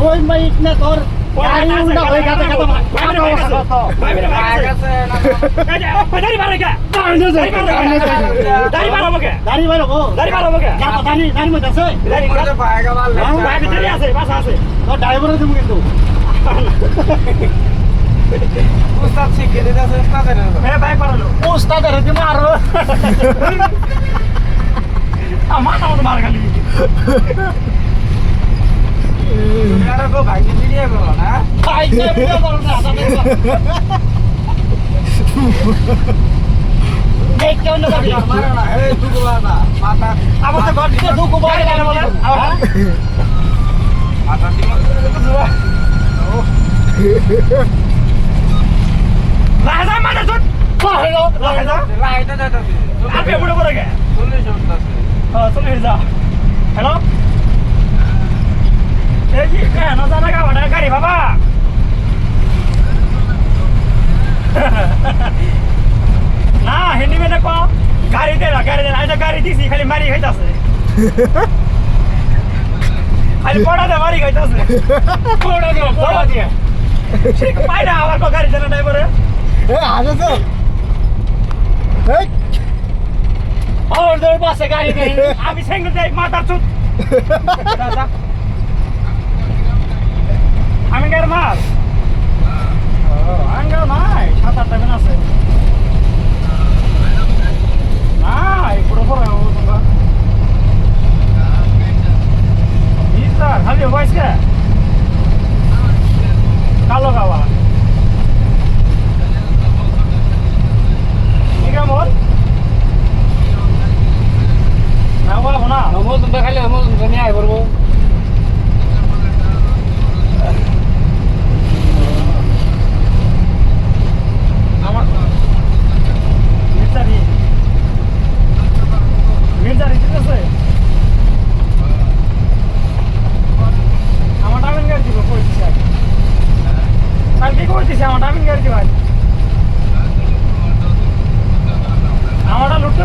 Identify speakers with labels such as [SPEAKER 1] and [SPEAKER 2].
[SPEAKER 1] ওই মাইক না তোর গাড়ি উল্টা হয়ে গেছে কত ভাই গেছে না এই যে দাড়ি মারে কে দাড়ি মারবো কে দাড়ি মারবো কে যা দাড়ি মত আছে দাড়ি করে ভাইগা মারলে ভাই ভিতরে আছে বাসা আছে তো ড্রাইভারে তুমি কিন্তু উস্তাদ শিখে দিতেছে উস্তাদের এ ভাই পারলো উস্তাদের দি মারো আমার নাম মার খালি यार को भाई की वीडियो करो ना भाई की वीडियो करो ना देख क्यों ना कभी मारो ना ए तू को ना माता अब तो घर से तू को बाहर जाने वाला माता दी राजा माता तू राजा जाता आप ये बुढ़े बोलेंगे सुन ले जाता हां सुन ले जा हेलो ए जी क्या ना जाना का बड़ा गाड़ी बाबा ना हिंदी में देखो गाड़ी दे ऐसा गाड़ी थी खाली मारी खाई जासे खाली पड़ा दे मारी खाई जासे पड़ा दिया ठीक पाइडा आवर को गाड़ी चला ड्राइवर ए आगे से ए और दो पास से गाड़ी दे अभी सिंगल दे माता चुत दादा আমি গার মাছ ও আঙ্গা নাই 7-8 দিন আছে নাই পুরো পুরো তোমরা স্যার খালি ভয়েস কে কালো গাওয়া ঠিক আছে মোর না বাবা না মোর তোমরা খালি মোর তুমি আই করব আমারটা লুটতে